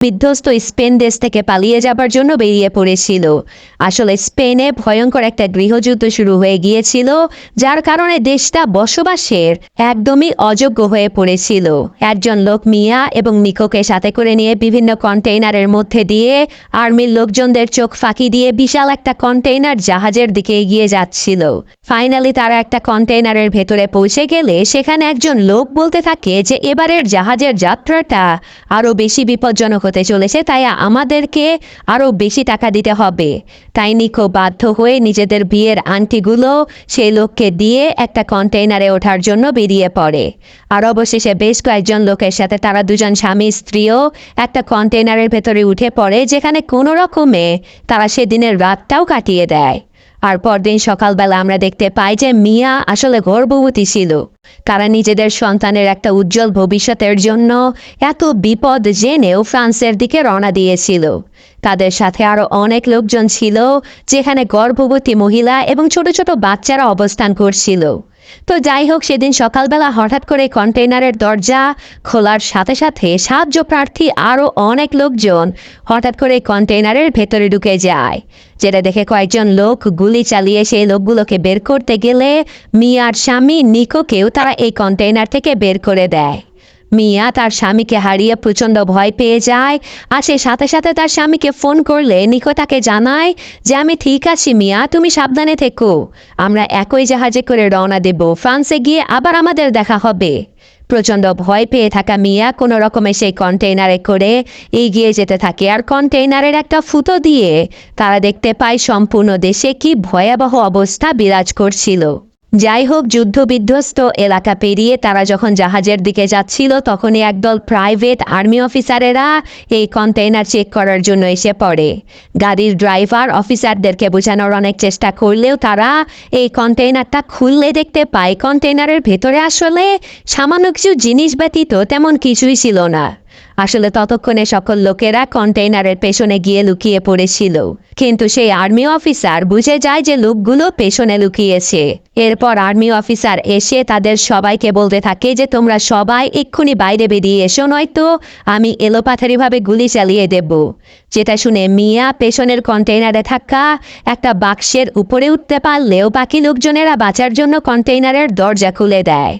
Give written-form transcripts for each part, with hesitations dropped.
বিধ্বস্ত স্পেন দেশ থেকে পালিয়ে যাবার জন্য বেরিয়ে পড়েছিল। আসলে স্পেনে ভয়ঙ্কর একটা গৃহযুদ্ধ শুরু হয়ে গিয়েছিল, যার কারণে দেশটা বসবাসের একদমই অযোগ্য হয়ে পড়েছিল। একজন লোক মিয়া এবং নিকোকে সাথে করে নিয়ে বিভিন্ন কন্টেইনারের মধ্যে দিয়ে আর্মির লোকজনদের চোখ ফাঁকি দিয়ে বিশাল একটা কন্টেইনার জাহাজের দিকে এগিয়ে যাচ্ছিল। ফাইনালি তারা একটা কন্টেইনারের ভেতরে পৌঁছে গেলে সেখানে একজন লোক বলতে থাকে যে এবারের জাহাজের যাত্রাটা আরও বেশি বিপজ্জনক হতে চলেছে, তাই আমাদেরকে আরও বেশি টাকা দিতে হবে। তাই নিকো বাধ্য হয়ে নিজেদের বিয়ের আংটিগুলো সেই লোককে দিয়ে একটা কন্টেইনারে ওঠার জন্য বেরিয়ে পড়ে। আর অবশেষে বেশ কয়েকজন লোকের সাথে তারা দুজন স্বামী স্ত্রীও একটা কন্টেইনারের ভেতরে উঠে পড়ে, যেখানে কোনো রকমে তারা সেদিনের রাতটাও কাটিয়ে দেয়। আর পরদিন সকালবেলা আমরা দেখতে পাই যে মিয়া আসলে গর্ভবতী ছিল। তারা নিজেদের সন্তানের একটা উজ্জ্বল ভবিষ্যতের জন্য এত বিপদ জেনেও ফ্রান্সের দিকে রওনা দিয়েছিল। তাদের সাথে আরও অনেক লোকজন ছিল, যেখানে গর্ভবতী মহিলা এবং ছোট ছোট বাচ্চারা অবস্থান করছিল। তো যাই হোক, সেদিন সকালবেলা হঠাৎ করে কন্টেইনারের দরজা খোলার সাথে সাথে সাহায্য প্রার্থী আরও অনেক লোকজন হঠাৎ করে কন্টেইনারের ভেতরে ঢুকে যায়, যেটা দেখে কয়েকজন লোক গুলি চালিয়ে সেই লোকগুলোকে বের করতে গেলে মিয়ার স্বামী নিকোকেও তারা এই কন্টেইনার থেকে বের করে দেয়। মিয়া তার স্বামীকে হারিয়ে প্রচণ্ড ভয় পেয়ে যায়, আর সে সাথে সাথে তার স্বামীকে ফোন করলে নিকো তাকে জানায় যে আমি ঠিক আছি মিয়া, তুমি সাবধানে থেকো, আমরা একই জাহাজে করে রওনা দেব, ফ্রান্সে গিয়ে আবার আমাদের দেখা হবে। প্রচণ্ড ভয় পেয়ে থাকা মিয়া কোনো রকমে সেই কন্টেইনারে করে এগিয়ে যেতে থাকে, আর কন্টেইনারের একটা ফুটো দিয়ে তারা দেখতে পায় সম্পূর্ণ দেশে কি ভয়াবহ অবস্থা বিরাজ করছিল। যাই হোক, যুদ্ধবিধ্বস্ত এলাকা পেরিয়ে তারা যখন জাহাজের দিকে যাচ্ছিল, তখনই একদল প্রাইভেট আর্মি অফিসারেরা এই কন্টেইনার চেক করার জন্য এসে পড়ে। গাড়ির ড্রাইভার অফিসারদেরকে বোঝানোর অনেক চেষ্টা করলেও তারা এই কন্টেইনারটা খুললে দেখতে পায় কন্টেইনারের ভেতরে আসলে সামান্য কিছু জিনিস ব্যতীত তেমন কিছুই ছিল না। আসলে ততক্ষণে সকল লোকেরা কন্টেইনারের পেছনে গিয়ে লুকিয়ে পড়েছিল, কিন্তু সেই আর্মি অফিসার বুঝে যায় যে লোকগুলো পেছনে লুকিয়েছে। এরপর আর্মি অফিসার এসে তাদের সবাইকে বলতে থাকে যে তোমরা সবাই এক্ষুনি বাইরে বেরিয়ে এসো, নয়তো আমি এলোপাথারিভাবে গুলি চালিয়ে দেব। যেটা শুনে মিয়া পেছনের কন্টেইনারে থাকা একটা বাক্সের উপরে উঠতে পারলেও বাকি লোকজনেরা বাঁচার জন্য কন্টেইনারের দরজা খুলে দেয়,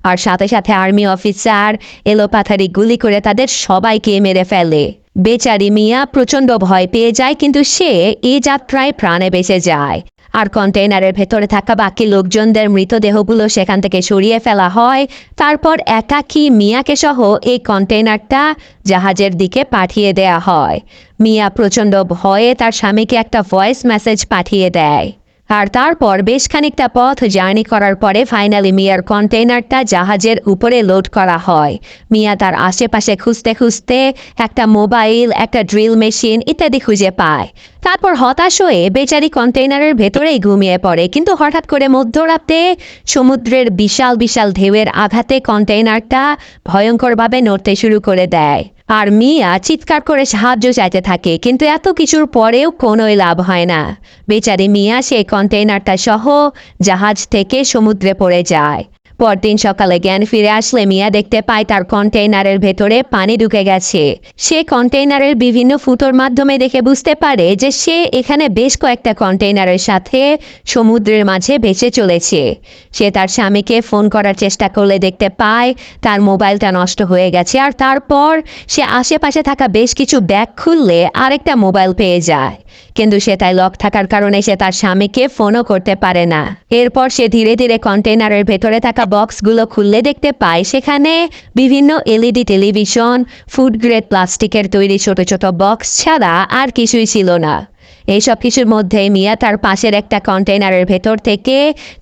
আর সাথে সাথে আর্মি অফিসার এলোপাথারি গুলি করে তাদের সবাইকে মেরে ফেলে। বেচারি মিয়া প্রচণ্ড ভয় পেয়ে যায়, কিন্তু সে এই যাত্রায় প্রাণে বেঁচে যায়। আর কন্টেইনারের ভেতরে থাকা বাকি লোকজনদের মৃতদেহগুলো সেখান থেকে সরিয়ে ফেলা হয়। তারপর একাকী মিয়াকে সহ এই কন্টেইনারটা জাহাজের দিকে পাঠিয়ে দেয়া হয়। মিয়া প্রচণ্ড ভয়ে তার স্বামীকে একটা ভয়েস মেসেজ পাঠিয়ে দেয়। আর তারপর বেশ খানিকটা পথ জার্নি করার পরে ফাইনালি মিয়ার কন্টেইনারটা জাহাজের উপরে লোড করা হয়। মিয়া তার আশেপাশে খুঁজতে খুঁজতে একটা মোবাইল, একটা ড্রিল মেশিন ইত্যাদি খুঁজে পায়। তারপর হতাশ হয়ে বেচারি কন্টেইনারের ভেতরেই ঘুমিয়ে পড়ে, কিন্তু হঠাৎ করে মধ্যরাতে সমুদ্রের বিশাল বিশাল ঢেউয়ের আঘাতে কন্টেইনারটা ভয়ঙ্করভাবে নড়তে শুরু করে দেয়। আর মিয়া চিৎকার করে সাহায্য চাইতে থাকে, কিন্তু এত কিছুর পরেও কোনোই লাভ হয় না। বেচারি মিয়া সেই কন্টেইনারটা সহ জাহাজ থেকে সমুদ্রে পড়ে যায়। পরদিন সকালে জ্ঞান ফিরে আসলে মিয়া দেখতে পায় তার কন্টেইনারের ভেতরে পানি ঢুকে গেছে। সে কন্টেইনারের বিভিন্ন ফুটোর মাধ্যমে দেখে বুঝতে পারে যে সে এখানে বেশ কয়েকটা কন্টেইনারের সাথে সমুদ্রের মাঝে ভেসে চলেছে। সে তার স্বামীকে ফোন করার চেষ্টা করলে দেখতে পায় তার মোবাইলটা নষ্ট হয়ে গেছে, আর তারপর সে আশেপাশে থাকা বেশ কিছু ব্যাগ খুললে আরেকটা মোবাইল পেয়ে যায়, কিন্তু সেটাই লক থাকার কারণে সে তার স্বামীকে ফোনও করতে পারে না। এরপর সে ধীরে ধীরে কন্টেইনারের ভেতরে থাকা বক্সগুলো খুললে দেখতে পায় সেখানে বিভিন্ন এলইডি টেলিভিশন, ফুড গ্রেড প্লাস্টিকের তৈরি ছোট ছোট বক্স ছাড়া আর কিছুই ছিল না। এইসব কিছুর মধ্যে মিয়া তার পাশের একটা কন্টেইনারের ভেতর থেকে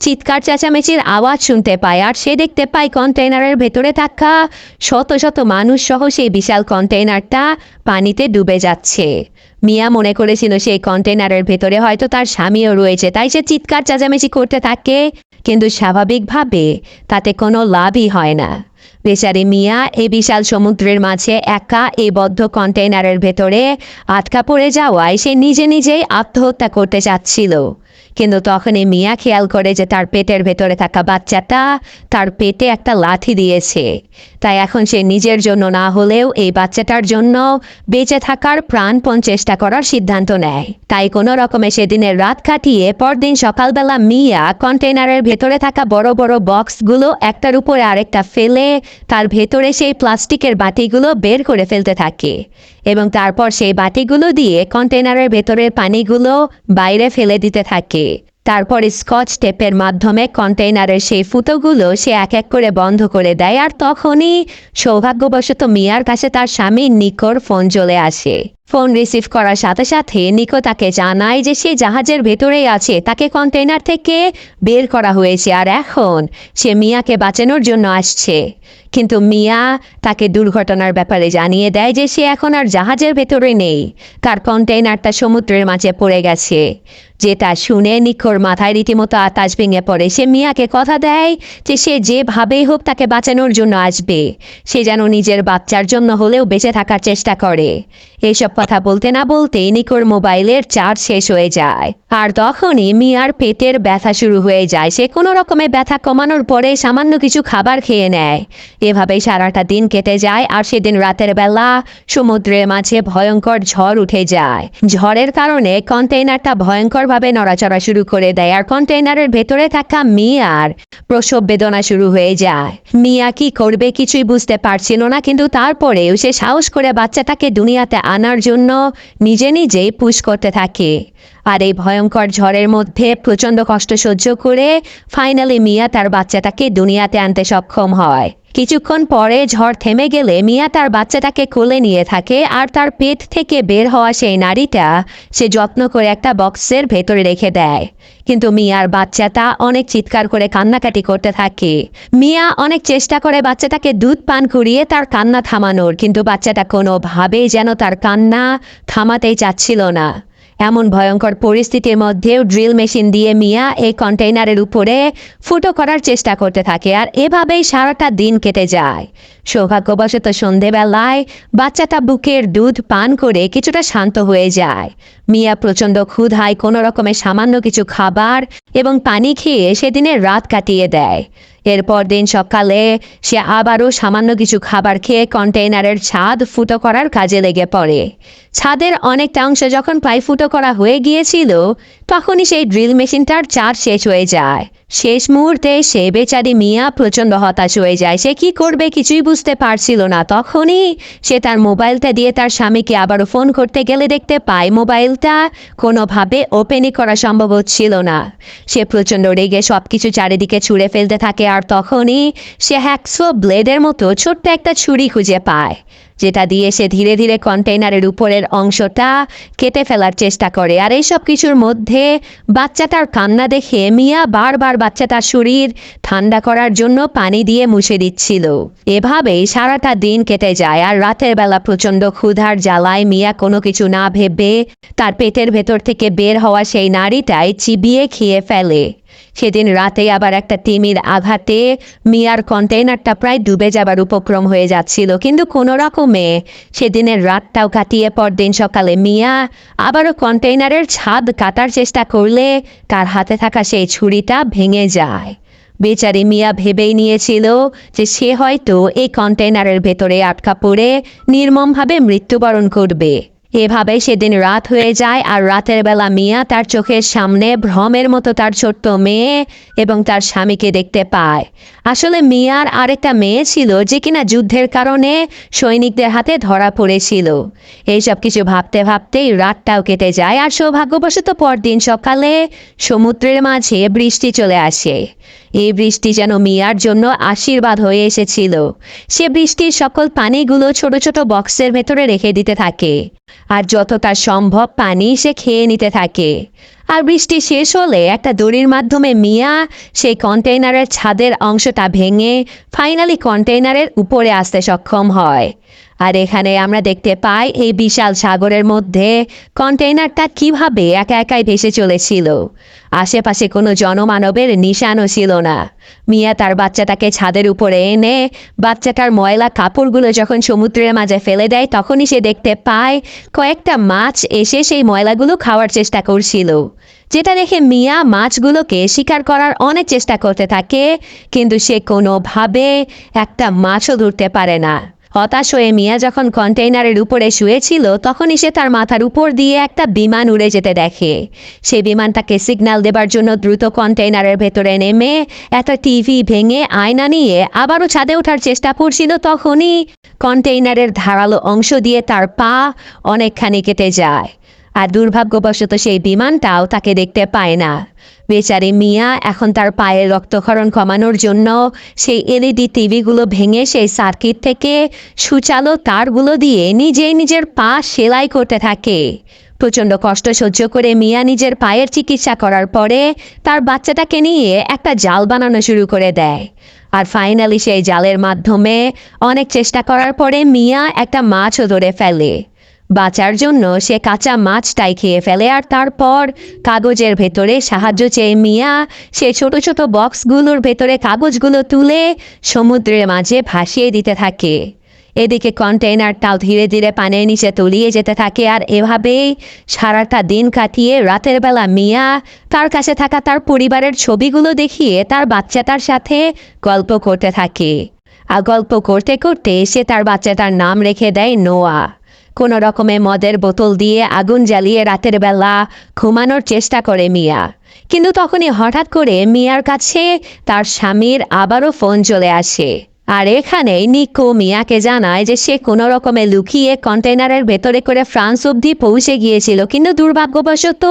চিৎকার চেঁচামেচির আওয়াজ শুনতে পায়, আর সে দেখতে পায় কন্টেইনারের ভেতরে থাকা শত শত মানুষ সহ সেই বিশাল কন্টেইনারটা পানিতে ডুবে যাচ্ছে। মিয়া মনে করেছিল সেই কন্টেইনারের ভেতরে হয়তো তার স্বামীও রয়েছে, তাই সে চিৎকার চেঁচামেচি করতে থাকে, কিন্তু স্বাভাবিকভাবে তাতে কোনো লাভই হয় না। বেচারি মিয়া এই বিশাল সমুদ্রের মাঝে একা এই বদ্ধ কন্টেইনারের ভেতরে আটকা পড়ে যাওয়ায় সে নিজে নিজেই আত্মহত্যা করতে চাচ্ছিল। কিন্তু তখনই মিয়া খেয়াল করে যে তার পেটের ভেতরে থাকা বাচ্চাটা তার পেটে একটা লাথি দিয়েছে। তাই এখন সে নিজের জন্য না হলেও এই বাচ্চাটার জন্য বেঁচে থাকার প্রাণপণ চেষ্টা করার সিদ্ধান্ত নেয়। তাই কোনো রকমে সেদিনের রাত কাটিয়ে পরদিন সকালবেলা মিয়া কন্টেইনারের ভেতরে থাকা বড় বড় বক্সগুলো একটার উপরে আরেকটা ফেলে তার ভেতরে সেই প্লাস্টিকের বাটিগুলো বের করে ফেলতে থাকে এবং তারপর সেই বাটিগুলো দিয়ে কন্টেইনারের ভেতরের পানিগুলো বাইরে ফেলে দিতে থাকে। তারপর স্কচ টেপের মাধ্যমে কন্টেইনারের সেই ফুটোগুলো সে এক এক করে বন্ধ করে দেয়। আর তখনই সৌভাগ্যবশত মিয়ার কাছে তার স্বামী নিকোর ফোন চলে আসে। ফোন রিসিভ করার সাথে সাথে নিকো তাকে জানায় যে সে জাহাজের ভেতরেই আছে, তাকে কন্টেইনার থেকে বের করা হয়েছে আর এখন সে মিয়াকে বাঁচানোর জন্য আসছে। কিন্তু মিয়া তাকে দুর্ঘটনার ব্যাপারে জানিয়ে দেয় যে সে এখন আর জাহাজের ভেতরে নেই, তার কন্টেইনারটা সমুদ্রের মাঝে পড়ে গেছে। যেটা শুনে নিকোর মাথায় রীতিমতো আকাশ ভেঙে পড়ে। সে মিয়াকে কথা দেয় যে সে যেভাবেই হোক তাকে বাঁচানোর জন্য আসবে, সে যেন নিজের বাচ্চার জন্য হলেও বেঁচে থাকার চেষ্টা করে। এইসব কথা বলতে না বলতেই নিকোর মোবাইলের চার্জ শেষ হয়ে যায় আর তখনই মিয়ার পেটের ব্যথা শুরু হয়ে যায়। সে কোনো রকমে ব্যথা কমানোর পরে সামান্য কিছু খাবার খেয়ে নেয়। এভাবেই সারাটা দিন কেটে যায় আর সেদিন রাতের বেলা সমুদ্রের মাঝে ভয়ঙ্কর ঝড় উঠে যায়। ঝড়ের কারণে কন্টেইনারটা ভয়ঙ্করভাবে নড়াচড়া শুরু করে দেয় আর কন্টেইনারের ভেতরে থাকা মিয়ার প্রসব বেদনা শুরু হয়ে যায়। মিয়া কি করবে কিছুই বুঝতে পারছিল না, কিন্তু তারপরেও সে সাহস করে বাচ্চাটাকে দুনিয়াতে আনার জন্য নিজে নিজেই পুশ করতে থাকে। আর এই ভয়ঙ্কর ঝড়ের মধ্যে প্রচণ্ড কষ্ট সহ্য করে ফাইনালি মিয়া তার বাচ্চাটাকে দুনিয়াতে আনতে সক্ষম হয়। কিছুক্ষণ পরে ঝড় থেমে গেলে মিয়া তার বাচ্চাটাকে কোলে নিয়ে থাকে আর তার পেট থেকে বের হওয়া সেই নাড়িটা সে যত্ন করে একটা বক্সের ভেতরে রেখে দেয়। কিন্তু মিয়ার বাচ্চাটা অনেক চিৎকার করে কান্নাকাটি করতে থাকে। মিয়া অনেক চেষ্টা করে বাচ্চাটাকে দুধ পান করিয়ে তার কান্না থামানোর, কিন্তু বাচ্চাটা কোনোভাবেই যেন তার কান্না থামাতেই চাচ্ছিল না। এমন ভয়ঙ্কর পরিস্থিতির মধ্যেও ড্রিল মেশিন দিয়ে মিয়া এই কন্টেইনারের উপরে ফুটো করার চেষ্টা করতে থাকে আর এভাবেই সারাটা দিন কেটে যায়। সৌভাগ্যবশত সন্ধেবেলায় বাচ্চাটা বুকের দুধ পান করে কিছুটা শান্ত হয়ে যায়। মিয়া প্রচণ্ড ক্ষুধায় কোনো রকমের সামান্য কিছু খাবার এবং পানি খেয়ে সেদিনের রাত কাটিয়ে দেয়। এরপর দিন সকালে সে আবারও সামান্য কিছু খাবার খেয়ে কন্টেইনারের ছাদ ফুটো করার কাজে লেগে পড়ে। ছাদের অনেকটা অংশ যখন প্রায় ফুটো করা হয়ে গিয়েছিল তখনই সেই ড্রিল মেশিনটার চার্জ শেষ হয়ে যায়। শেষ মুহূর্তে সে বেচারি মিয়া প্রচণ্ড হতাশ হয়ে যায়। সে কি করবে কিছুই বুঝতে পারছিল না। তখনই সে তার মোবাইলটা দিয়ে তার স্বামীকে আবারও ফোন করতে গেলে দেখতে পায় মোবাইলটা কোনোভাবে ওপেনই করা সম্ভব হচ্ছিল না। সে প্রচণ্ড রেগে সব কিছু চারিদিকে ছুঁড়ে ফেলতে থাকে আর তখনই সে হ্যাকসো ব্লেডের মতো ছোট্ট একটা ছুরি খুঁজে পায়, যেটা দিয়ে সে ধীরে ধীরে কন্টেইনারের উপরের অংশটা কেটে ফেলার চেষ্টা করে। আর এই সব কিছুর মধ্যে বাচ্চাটার কান্না দেখে মিয়া বারবার বাচ্চাটার শরীর ঠান্ডা করার জন্য পানি দিয়ে মুছে দিচ্ছিল। এভাবেই সারাটা দিন কেটে যায় আর রাতের বেলা প্রচণ্ড ক্ষুধার জ্বালায় মিয়া কোনো কিছু না ভেবে তার পেটের ভেতর থেকে বের হওয়া সেই নাড়িটাই চিবিয়ে খেয়ে ফেলে। সেদিন রাতে আবার একটা তিমির আঘাতে মিয়ার কন্টেইনারটা প্রায় ডুবে যাবার উপক্রম হয়ে যাচ্ছিল, কিন্তু কোনো রকমে সেদিনের রাতটাও কাটিয়ে পরদিন সকালে মিয়া আবারও কন্টেইনারের ছাদ কাটার চেষ্টা করলে তার হাতে থাকা সেই ছুরিটা ভেঙে যায়। বেচারি মিয়া ভেবেই নিয়েছিল যে সে হয়তো এই কন্টেইনারের ভেতরে আটকা পড়ে নির্মমভাবে মৃত্যুবরণ করবে। এভাবে সেদিন রাত হয়ে যায় আর রাতের বেলা মিয়া তার চোখের সামনে ভ্রমের মতো তার ছোট্ট মেয়ে এবং তার স্বামীকে দেখতে পায়। আসলে মিয়ার আরেকটা মেয়ে ছিল যে কিনা যুদ্ধের কারণে সৈনিকদের হাতে ধরা পড়েছিল। এইসব কিছু ভাবতে ভাবতেই রাতটাও কেটে যায় আর সৌভাগ্যবশত পরদিন সকালে সমুদ্রের মাঝে বৃষ্টি চলে আসে। এই বৃষ্টি যেন মিয়ার জন্য আশীর্বাদ হয়ে এসেছিল। সে বৃষ্টির সকল পানিগুলো ছোট ছোট বক্সের ভেতরে রেখে দিতে থাকে আর যতটা সম্ভব পানি সে খেয়ে নিতে থাকে। আর বৃষ্টি শেষ হলে একটা দড়ির মাধ্যমে মিয়া সেই কন্টেইনারের ছাদের অংশটা ভেঙে ফাইনালি কন্টেইনারের উপরে আসতে সক্ষম হয়। আর এখানে আমরা দেখতে পাই এই বিশাল সাগরের মধ্যে কন্টেইনারটা কিভাবে একা একাই ভেসে চলেছিল। আশেপাশে কোনো জনমানবের নিশানও ছিল না। মিয়া তার বাচ্চাটাকে ছাদের উপরে এনে বাচ্চাটার ময়লা কাপড়গুলো যখন সমুদ্রের মাঝে ফেলে দেয় তখনই সে দেখতে পায় কয়েকটা মাছ এসে সেই ময়লাগুলো খাওয়ার চেষ্টা করছিল। যেটা দেখে মিয়া মাছগুলোকে শিকার করার অনেক চেষ্টা করতে থাকে, কিন্তু সে কোনোভাবে একটা মাছও ধরতে পারে না। হতাশ হয়ে মিয়া যখন কন্টেইনারের উপরে শুয়েছিল, তখনই সে তার মাথার উপর দিয়ে একটা বিমান উড়ে যেতে দেখে। সেই বিমানটাকে সিগন্যাল দেবার জন্য দ্রুত কন্টেইনারের ভেতরে নেমে একটা টিভি ভেঙে আয়না নিয়ে আবারও ছাদে ওঠার চেষ্টা করছিল, তখনই কন্টেইনারের ধারালো অংশ দিয়ে তার পা অনেকখানি কেটে যায়। আর দুর্ভাগ্যবশত সেই বিমানটাও তাকে দেখতে পায় না। বেচারি মিয়া এখন তার পায়ের রক্তক্ষরণ কমানোর জন্য সেই এলইডি টিভিগুলো ভেঙে সেই সার্কিট থেকে সুচালো তারগুলো দিয়ে নিজেই নিজের পা সেলাই করতে থাকে। প্রচণ্ড কষ্ট সহ্য করে মিয়া নিজের পায়ের চিকিৎসা করার পরে তার বাচ্চাটাকে নিয়ে একটা জাল বানানো শুরু করে দেয়। আর ফাইনালি সেই জালের মাধ্যমে অনেক চেষ্টা করার পরে মিয়া একটা মাছও ধরে ফেলে। বাঁচার জন্য সে কাঁচা মাছটাই খেয়ে ফেলে, আর তারপর কাগজের ভেতরে সাহায্য চেয়ে মিয়া সে ছোট ছোট বক্সগুলোর ভেতরে কাগজগুলো তুলে সমুদ্রের মাঝে ভাসিয়ে দিতে থাকে। এদিকে কন্টেইনারটাও ধীরে ধীরে পানির নিচে তলিয়ে যেতে থাকে। আর এভাবেই সারাটা দিন কাটিয়ে রাতের বেলা মিয়া তার কাছে থাকা তার পরিবারের ছবিগুলো দেখিয়ে তার বাচ্চাটার সাথে গল্প করতে থাকে। আর গল্প করতে করতে সে তার বাচ্চাটার নাম রেখে দেয় নোয়া। কোনো রকমে মদের বোতল দিয়ে আগুন জ্বালিয়ে রাতের বেলা ঘুমানোর চেষ্টা করে মিয়া, কিন্তু তখনই হঠাৎ করে মিয়ার কাছে তার স্বামীর আবারও ফোন চলে আসে। আর এখানেই নিকো মিয়াকে জানায় যে সে কোনো রকমে লুকিয়ে কন্টেইনারের ভেতরে করে ফ্রান্স অবধি পৌঁছে গিয়েছিল, কিন্তু দুর্ভাগ্যবশত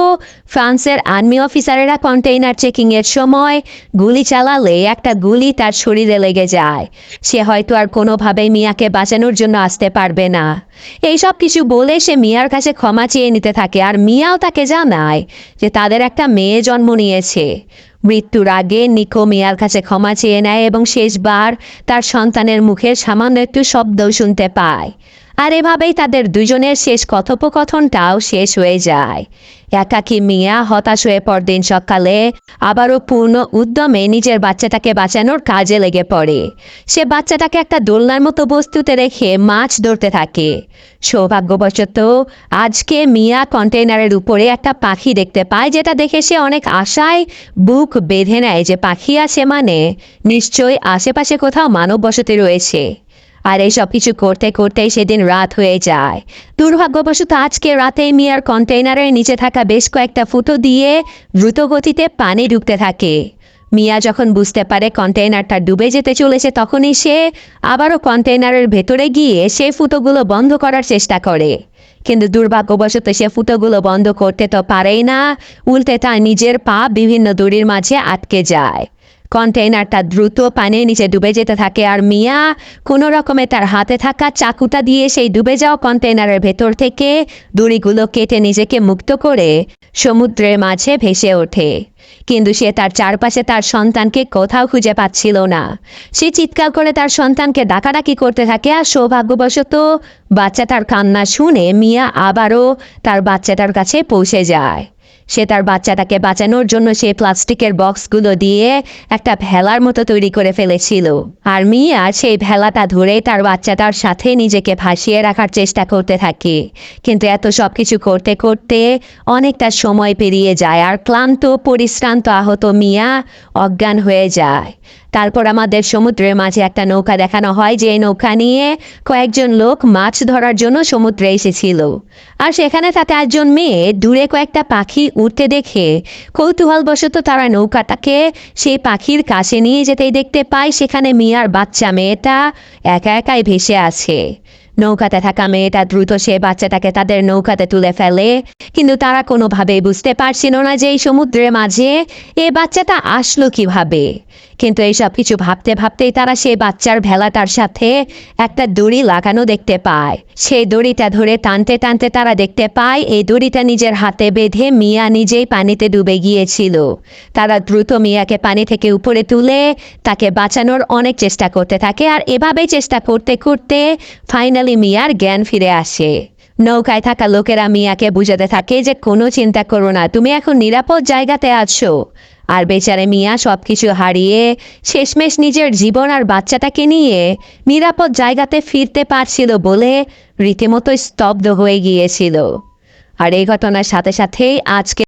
ফ্রান্সের আর্মি অফিসারেরা কন্টেইনার চেকিংয়ের সময় গুলি চালালে একটা গুলি তার শরীরে লেগে যায়। সে হয়তো আর কোনোভাবেই মিয়াকে বাঁচানোর জন্য আসতে পারবে না। এইসব কিছু বলে সে মিয়ার কাছে ক্ষমা চেয়ে নিতে থাকে। আর মিয়াও তাকে জানায় যে তাদের একটা মেয়ে জন্ম নিয়েছে। মৃত্যুর আগে নিকো মিয়ার কাছে ক্ষমা চেয়ে নেয় এবং শেষবার তার সন্তানের মুখের সামান্য একটু শব্দও শুনতে পায়। আর এভাবেই তাদের দুজনের শেষ কথোপকথনটাও শেষ হয়ে যায়। একাকী মিয়া হতাশ হয়ে পরদিন সকালে আবারও পূর্ণ উদ্যমে নিজের বাচ্চাটাকে বাঁচানোর কাজে লেগে পড়ে। সে বাচ্চাটাকে একটা দোলনার মতো বস্তুতে রেখে মাছ ধরতে থাকে। সৌভাগ্যবশত আজকে মিয়া কন্টেইনারের উপরে একটা পাখি দেখতে পায়, যেটা দেখে সে অনেক আশায় বুক বেঁধে নেয় যে পাখি আছে মানে নিশ্চয়ই আশেপাশে কোথাও মানব বসতি রয়েছে। আর এই সব কিছু করতে করতেই সেদিন রাত হয়ে যায়। দুর্ভাগ্যবশত আজকে রাতে মিয়ার কন্টেইনারের নিচে থাকা বেশ কয়েকটা ফুটো দিয়ে দ্রুতগতিতে পানি ঢুকতে থাকে। মিয়া যখন বুঝতে পারে কন্টেইনারটা ডুবে যেতে চলেছে, তখনই সে আবারও কন্টেইনারের ভেতরে গিয়ে সেই ফুটোগুলো বন্ধ করার চেষ্টা করে। কিন্তু দুর্ভাগ্যবশত সে ফুটোগুলো বন্ধ করতে তো পারেই না, উল্টে তার নিজের পা বিভিন্ন দড়ির মাঝে আটকে যায়। কন্টেইনারটা দ্রুত পানির নিচে ডুবে যেতে থাকে। আর মিয়া কোনো রকমে তার হাতে থাকা চাকুটা দিয়ে সেই ডুবে যাওয়া কন্টেইনারের ভেতর থেকে দড়িগুলো কেটে নিজেকে মুক্ত করে সমুদ্রের মাঝে ভেসে ওঠে। কিন্তু সে তার চারপাশে তার সন্তানকে কোথাও খুঁজে পাচ্ছিল না। সে চিৎকার করে তার সন্তানকে ডাকাডাকি করতে থাকে। আর সৌভাগ্যবশত বাচ্চাটার কান্না শুনে মিয়া আবারও তার বাচ্চাটার কাছে পৌঁছে যায়। সে তার বাচ্চাটাকে বাঁচানোর জন্য সে প্লাস্টিকের বক্সগুলো দিয়ে একটা ভেলার মতো তৈরি করে ফেলেছিল। আর মিয়া সেই ভেলাটা ধরে তার বাচ্চাটার সাথে নিজেকে ভাসিয়ে রাখার চেষ্টা করতে থাকে। কিন্তু এত সব কিছু করতে করতে অনেকটা সময় পেরিয়ে যায়, আর ক্লান্ত পরিশ্রান্ত আহত মিয়া অজ্ঞান হয়ে যায়। তারপর আমাদের সমুদ্রের মাঝে একটা নৌকা দেখানো হয়, যে নৌকা নিয়ে কয়েকজন লোক মাছ ধরার জন্য সমুদ্রে এসেছিল। আর সেখানে তাতে একজন মেয়ে দূরে কয়েকটা পাখি উঠতে দেখে কৌতূহলবশত তারা নৌকাটাকে সেই পাখির কাছে নিয়ে যেতেই দেখতে পায় সেখানে মিয়ার বাচ্চা মেয়েটা একা একাই ভেসে আছে। নৌকাতে থাকা মেয়েটা দ্রুত সে বাচ্চাটাকে তাদের নৌকাতে তুলে ফেলে, কিন্তু তারা কোনোভাবেই বুঝতে পারছিল না যে এই সমুদ্রের মাঝে এই বাচ্চাটা আসলো কিভাবে। কিন্তু এইসব কিছু ভাবতে ভাবতেই তারা সেই বাচ্চার ভেলাটার সাথে একটা দড়ি লাগানো দেখতে পায়। সেই দড়িটা ধরে টানতে টানতে তারা দেখতে পায় এই দড়িটা নিজের হাতে বেঁধে মিয়া নিজেই পানিতে ডুবে গিয়েছিল। তারা দ্রুত মিয়াকে পানি থেকে উপরে তুলে তাকে বাঁচানোর অনেক চেষ্টা করতে থাকে। আর এভাবেই চেষ্টা করতে করতে ফাইনালি মিয়ার জ্ঞান ফিরে আসে। নৌকায় থাকা লোকেরা মিয়াকে বুঝাতে থাকে যে কোনো চিন্তা করো না, তুমি এখন নিরাপদ জায়গাতে আছো। আর বেচারে মিয়া সবকিছু হারিয়ে শেষমেশ নিজের জীবন আর বাচ্চাটাকে নিয়ে নিরাপদ জায়গাতে ফিরতে পারছিল বলে রীতিমতো স্তব্ধ হয়ে গিয়েছিল। আর এই ঘটনার সাথে সাথেই আজকে